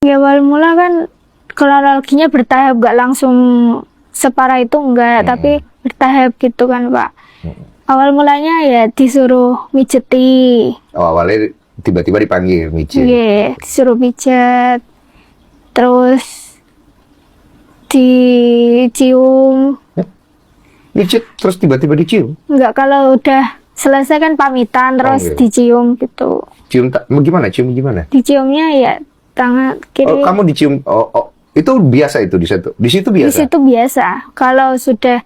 Ya awal mula kan kronologinya bertahap, gak langsung separah itu enggak, tapi bertahap gitu kan Pak. Awal mulanya ya disuruh mijeti. Oh, awalnya tiba-tiba dipanggil mijet. Iya, disuruh pijet. Terus dicium. Mijet terus tiba-tiba dicium. Enggak, kalau udah selesai kan pamitan terus iya. dicium gitu. Cium gimana? Cium gimana? Diciumnya ya tangan kiri. Oh, kamu dicium. Oh, itu biasa itu di situ. Di situ biasa. Di situ biasa. Kalau sudah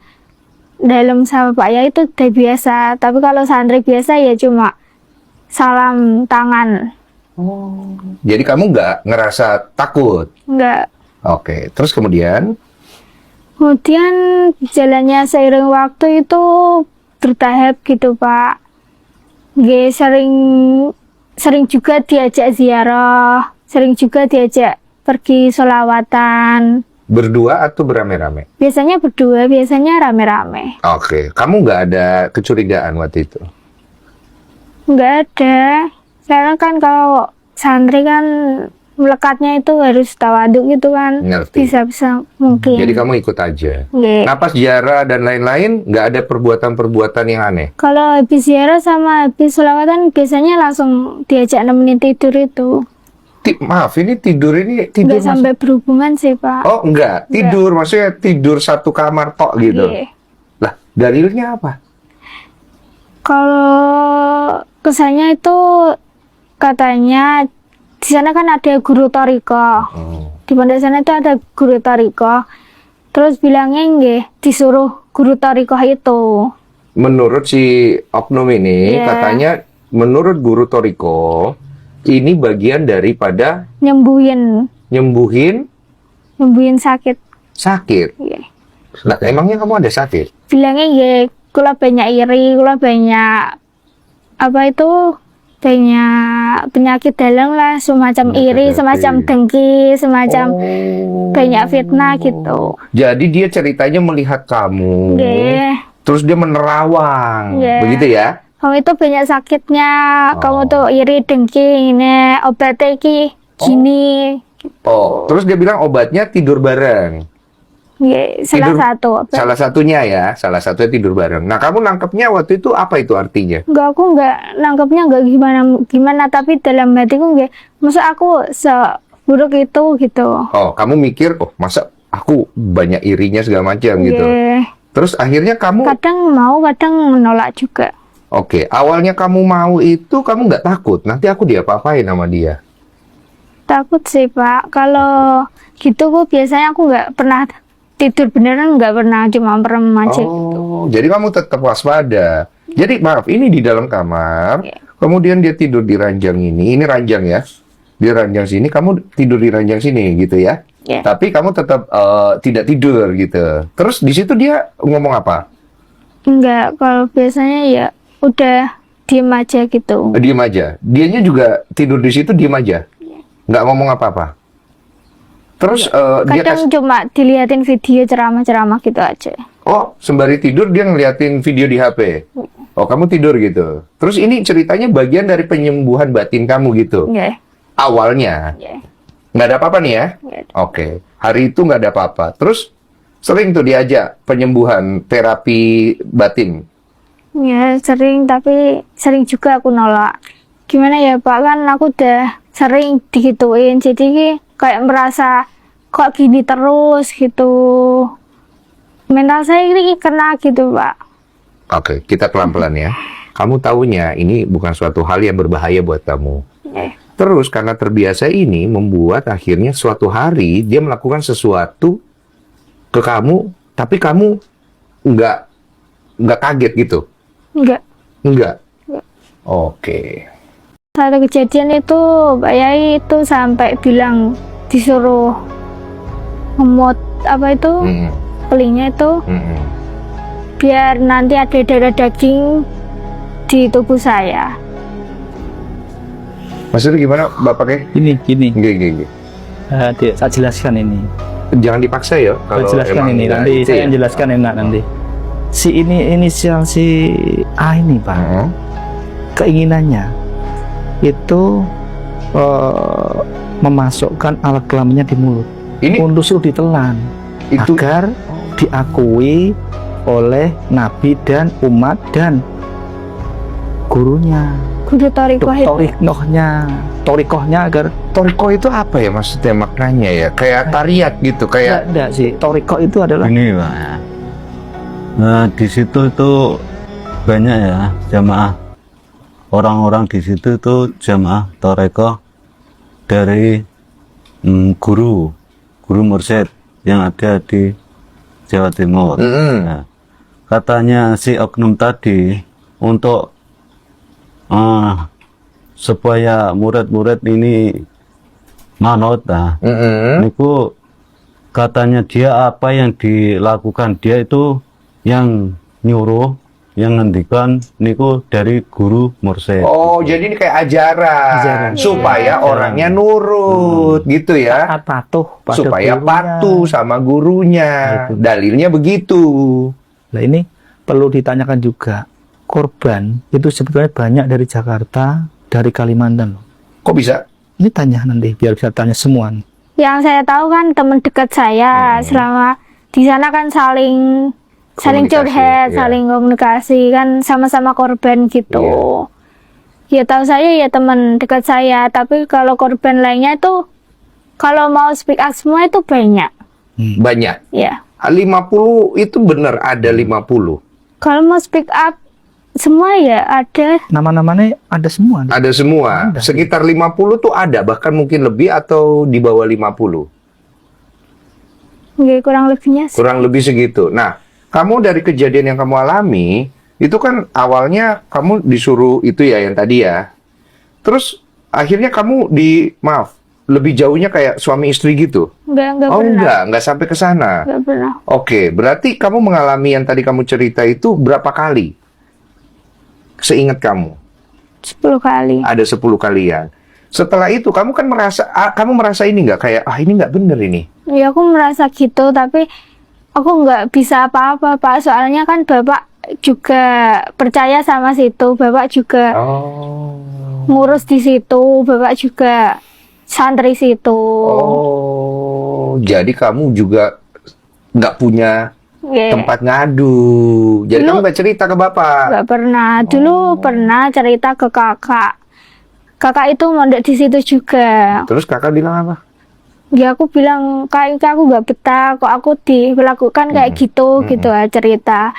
dalam sama Pak Yai itu udah biasa. Tapi kalau santri biasa ya cuma salam tangan. Oh. Jadi kamu nggak ngerasa takut? Enggak. Oke. Terus kemudian? Kemudian jalannya seiring waktu itu bertahap gitu Pak. Nggih, sering juga diajak ziarah, sering juga diajak pergi sholawatan. Berdua atau beramai-ramai? Biasanya berdua, biasanya rame-rame. Oke. Kamu nggak ada kecurigaan waktu itu? Nggak ada. Karena kan kalau santri kan melekatnya itu harus tawaduk gitu kan. Ngerti. Bisa mungkin. Jadi kamu ikut aja. Nggih. Nah, pas ziarah dan lain-lain, nggak ada perbuatan-perbuatan yang aneh? Kalau habis ziarah sama habis sholawatan biasanya langsung diajak nemenin tidur itu. Maaf, ini tidur Nggak sampai berhubungan sih Pak. Oh, enggak. Tidur, maksudnya tidur satu kamar tok gitu. Iya. Lah, dalilnya apa? Kalau kesannya itu katanya di sana kan ada guru toriko. Di pondok sana itu ada guru toriko. Terus bilangnya nggih disuruh guru toriko itu. Menurut si oknum ini, Iya. katanya menurut guru toriko, ini bagian daripada Nyembuhin sakit. sakit. Iya. Nah, emangnya kamu ada sakit? Bilangnya nggih kula banyak iri, kula banyak banyak penyakit dalam lah, semacam iri, semacam dengki, semacam banyak fitnah gitu. Jadi dia ceritanya melihat kamu, Nggih. terus dia menerawang, Nggih. begitu ya? Kamu itu banyak sakitnya, kamu tuh iri, dengki, ini obatnya gini. Oh, terus dia bilang obatnya tidur bareng. Nggih, Salah satunya ya, salah satunya tidur bareng. Nah, kamu nangkepnya waktu itu apa itu artinya? Enggak, aku enggak nangkepnya enggak gimana, tapi dalam hatiku nggih, masa aku seburuk itu gitu. Oh, kamu mikir, oh masa aku banyak irinya segala macam gitu. Nggih. Terus akhirnya kamu, Kadang mau, kadang menolak juga. oke, awalnya kamu mau itu kamu nggak takut, nanti aku diapa-apain sama dia. Takut sih Pak, kalau gitu biasanya aku nggak pernah tidur beneran, nggak pernah, cuma merem aja gitu. Oh, jadi kamu tetap waspada. Jadi maaf, ini di dalam kamar, kemudian dia tidur di ranjang ini ranjang ya, di ranjang sini, kamu tidur di ranjang sini gitu ya. Iya. Tapi kamu tetap tidak tidur gitu. Terus di situ dia ngomong apa? Enggak, kalau biasanya ya udah diem aja gitu. Diem aja. Dianya juga tidur di situ diem aja. Nggak ngomong apa-apa. Terus dia Kadang cuma diliatin video ceramah-ceramah gitu aja. oh, sembari tidur dia ngeliatin video di HP. Oh, kamu tidur gitu. Terus ini ceritanya bagian dari penyembuhan batin kamu gitu. Nggih. Awalnya. Nggih. Nggak ada apa-apa nih ya? Nggak ada. Oke. Hari itu nggak ada apa-apa. Terus sering tuh diajak penyembuhan terapi batin. Ya sering, tapi sering juga aku nolak. Gimana ya Pak, kan aku udah sering digituin, jadi kayak merasa kok gini terus gitu. Mental saya ini kena gitu Pak. Oke, kita pelan-pelan ya. Kamu tahunya ini bukan suatu hal yang berbahaya buat kamu. Terus karena terbiasa ini membuat akhirnya suatu hari dia melakukan sesuatu ke kamu, tapi kamu nggak kaget gitu. Enggak. Enggak. Oke. Satu kejadian itu Pak Yai itu sampai bilang disuruh ngemot apa itu kelingnya itu biar nanti ada darah daging di tubuh saya. Maksudnya gimana Bapaknya? Gini. Gini. Saya jelaskan ini. Jangan dipaksa ya. Saya jelaskan ini. Nanti saya yang jelaskan enak nanti. Si ini inisial si A ini Pak. Keinginannya itu memasukkan alat kelaminnya di mulut Ini untuk suruh ditelan itu agar diakui oleh nabi dan umat dan gurunya, Guru Torikoh itu. torikohnya agar toriko itu apa ya maksudnya maknanya ya? Kayak tariat gitu, kayak enggak sih, torikoh itu adalah Ini Pak, nah di situ itu banyak ya jamaah, orang-orang di situ tuh jamaah Toreko dari guru mursyid yang ada di Jawa Timur. Nah, katanya si oknum tadi untuk supaya murid-murid ini manut, niku katanya dia apa yang dilakukan dia itu yang nyuruh, yang ngendikan niku dari guru mursyid. oh jadi ini kayak ajaran supaya orangnya nurut gitu ya, taat patuh pada supaya gurunya. patuh sama gurunya. Itu. Dalilnya begitu. Nah ini perlu ditanyakan juga, korban itu sebetulnya banyak dari Jakarta, dari Kalimantan loh. Kok bisa? Ini tanya nanti biar bisa tanya semua. Yang saya tahu kan teman dekat saya selama di sana kan saling Komunikasi, curhat, ya. saling komunikasi kan sama-sama korban gitu. Ya tahu saya ya teman dekat saya, tapi kalau korban lainnya itu kalau mau speak up semua itu banyak. Banyak. Ya. 50 itu benar ada 50. Kalau mau speak up semua ya ada. Nama-namanya ada semua. Ada semua. Ada. Sekitar 50 tuh ada, bahkan mungkin lebih atau di bawah 50. Nggak, kurang lebihnya sih. Kurang lebih segitu. Nah, kamu dari kejadian yang kamu alami, itu kan awalnya kamu disuruh itu ya yang tadi ya. Terus akhirnya kamu maaf, lebih jauhnya kayak suami istri gitu. Nggak Oh pernah. enggak sampai ke sana. Nggak pernah. Oke, berarti kamu mengalami yang tadi kamu cerita itu berapa kali? Seingat kamu? 10 kali. Ada 10 kalian. Setelah itu kamu kan merasa ini nggak kayak ini nggak bener ini. Ya aku merasa gitu, tapi aku nggak bisa apa-apa Pak. Soalnya kan Bapak juga percaya sama situ. Bapak juga ngurus di situ. Bapak juga santri situ. Oh, jadi kamu juga nggak punya Ya, tempat ngadu. Jadi Dulu- kamu nggak cerita ke bapak. nggak pernah. Dulu pernah cerita ke kakak. Kakak itu mondok di situ juga. Terus kakak bilang apa? Ya aku bilang kayak aku nggak betah kok aku diperlakukan kayak gitu gitu lah cerita.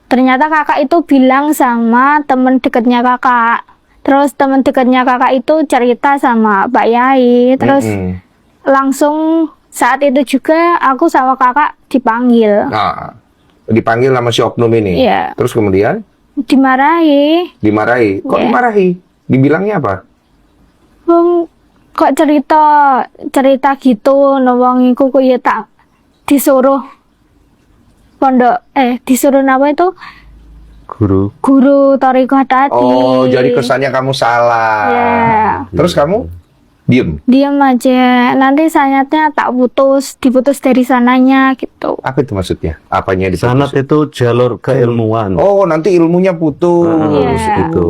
Ternyata kakak itu bilang sama temen dekatnya kakak. Terus temen dekatnya kakak itu cerita sama Pak Yai. Terus langsung saat itu juga aku sama kakak dipanggil. Nah, dipanggil sama si oknum ini. Iya. Terus kemudian Dimarahi. dimarahi. Kok Iya. dimarahi? Dibilangnya apa? Wong kok cerita gitu wongiku kok ya tak disuruh pondok disuruh apa itu guru Torikoh tadi. Oh, jadi kesannya kamu salah. Ya, Terus kamu diem? diam aja. Nanti sanatnya tak diputus dari sananya gitu. Apa itu maksudnya? Apanya diputus? Sanat itu jalur keilmuan. Oh, nanti ilmunya putus. Iya. Itu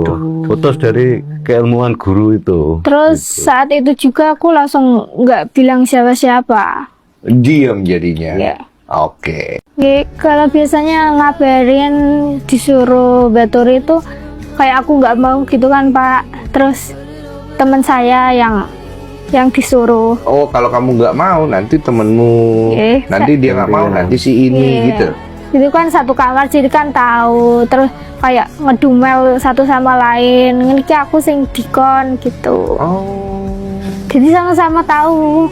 putus dari keilmuan guru itu. Terus saat itu juga aku langsung nggak bilang siapa-siapa. Diem jadinya. Ya. Oke. Ya, kalau biasanya ngabarin disuruh baturi itu kayak aku nggak mau gitu kan Pak. Terus teman saya yang disuruh. Oh, kalau kamu nggak mau, nanti temenmu. Nanti dia nggak mau, nanti si ini Iya. gitu. Itu kan satu kamar jadi kan tahu. Terus kayak ngedumel satu sama lain. Ini aku sing dikon gitu. Oh. Jadi sama-sama tahu.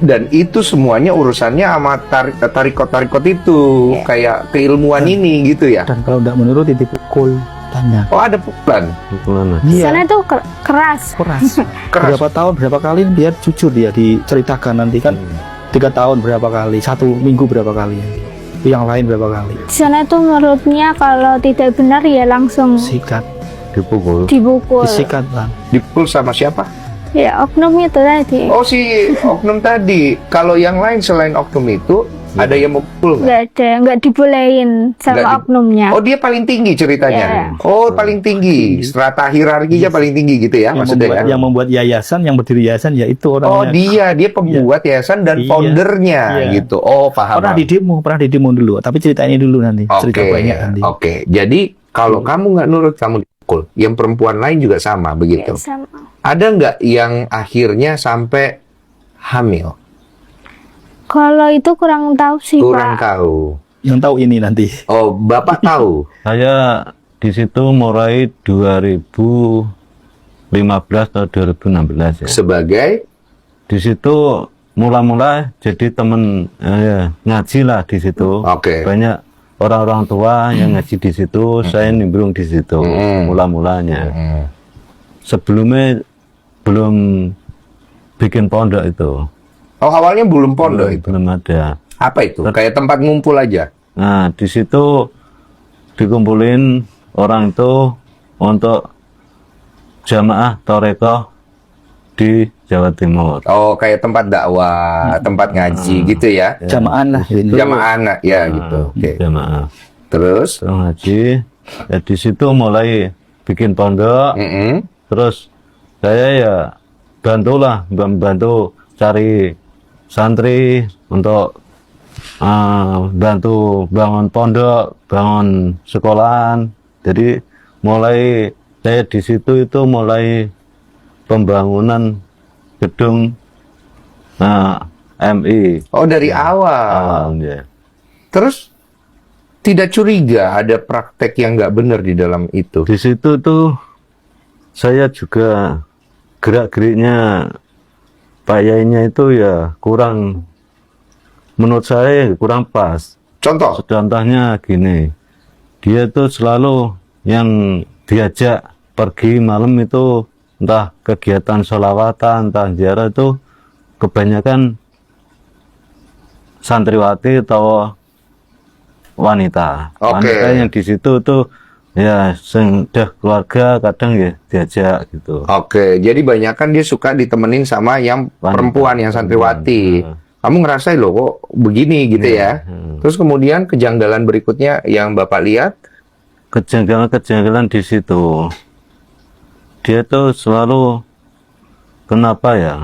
Dan itu semuanya urusannya sama tarikot itu. Iya. Kayak keilmuan ini gitu ya. Dan kalau tidak menuruti dipukul, tanya. Oh, ada pukulan. Pukulan. Di Iya. sana tuh keras. Keras. Keras. Berapa tahun, berapa kali dia jujur dia diceritakan nanti kan 3 tahun berapa kali, 1 minggu berapa kali, yang lain berapa kali. Di sana tuh menurutnya kalau tidak benar ya langsung Sikat, Dipukul. dibukul. disikat bang. Dipukul sama siapa? Ya oknum itu tadi. Oh, si oknum tadi. Kalau yang lain selain oknum itu, Ada yang mau pukul nggak? Nggak ada, nggak dibolehin sama Nggak di- oknumnya. Oh, dia paling tinggi ceritanya. Iya. Oh, paling tinggi. Strata hierarkinya paling tinggi gitu ya, maksudnya ya? yang membuat yayasan, yang berdiri yayasan ya itu orangnya. Oh, dia pembuat yayasan dan Iya. foundernya Iya. gitu. Oh, paham. pernah di demo dulu. Tapi cerita ini dulu nanti. Cerita Oke, banyak nanti. oke. Jadi kalau kamu nggak nurut, kamu dipukul. Yang perempuan lain juga sama begitu. Ya, sama. Ada nggak yang akhirnya sampai hamil? Kalau itu kurang tahu sih, Kurang Pak. tahu. Yang tahu ini nanti. Oh, Bapak tahu. Saya di situ mulai 2015 atau 2016 ya. Sebagai Di situ mula-mula jadi temen ya, ngaji lah di situ. Oke. Banyak orang-orang tua yang ngaji di situ, saya nimbrung di situ mula-mulanya. Sebelumnya belum bikin pondok itu. Oh, awalnya belum pondok itu. Belum ada. Apa itu? Kayak tempat ngumpul aja. Nah, di situ dikumpulin orang itu untuk jamaah Torekoh di Jawa Timur. Oh, kayak tempat dakwah, tempat ngaji gitu ya. Jamaan lah. Ini. Jamaah anak ya gitu. Oke. Jamaah. Terus? Terus ngaji. Ya, di situ mulai bikin pondok. Mm-mm. Terus saya ya bantulah, membantu cari santri untuk bantu bangun pondok, bangun sekolahan. Jadi mulai saya di situ itu mulai pembangunan gedung MI Oh, dari awal. ya. Terus tidak curiga ada praktek yang nggak benar di dalam itu. Di situ tuh saya juga gerak-geriknya Pak Yainya itu ya kurang, menurut saya kurang pas. Contoh? Contohnya gini, dia tuh selalu yang diajak pergi malam itu entah kegiatan sholawatan, entah ziarah itu kebanyakan santriwati atau wanita. Oke. Wanita yang di situ tuh ya sudah keluarga kadang ya diajak gitu. Oke, jadi banyak kan dia suka ditemenin sama yang Wanita. perempuan, yang santriwati. Kamu ngerasain loh kok begini gitu ya. Terus kemudian kejanggalan berikutnya yang Bapak lihat, Kejanggalan-kejanggalan di situ. Dia tuh selalu kenapa ya?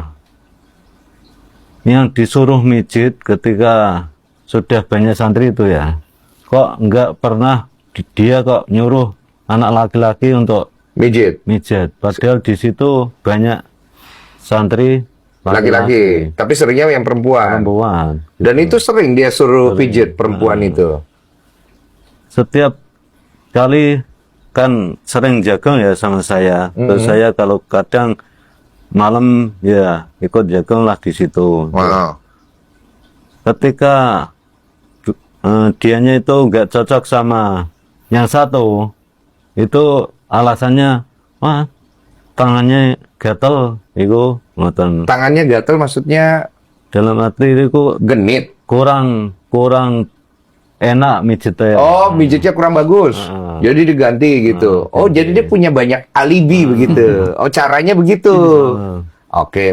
Yang disuruh mijit ketika sudah banyak santri itu ya. Kok enggak pernah dia kok nyuruh anak laki-laki untuk mijit. mijat. Padahal di situ banyak santri Laki-laki, tapi seringnya yang perempuan. perempuan. Dan itu sering dia suruh pijit perempuan itu. Setiap kali kan sering jagung ya sama saya. Terus saya kalau kadang malam ya ikut jagung lah di situ. Wow. Ketika dianya itu nggak cocok sama yang satu, itu alasannya wah tangannya gatel, itu ngoten. Tangannya gatel maksudnya Dalam arti itu genit. kurang enak mijitnya. Oh, mijitnya kurang bagus. Jadi diganti gitu. Oh, jadi dia punya banyak alibi begitu. Oh, caranya begitu. Oke.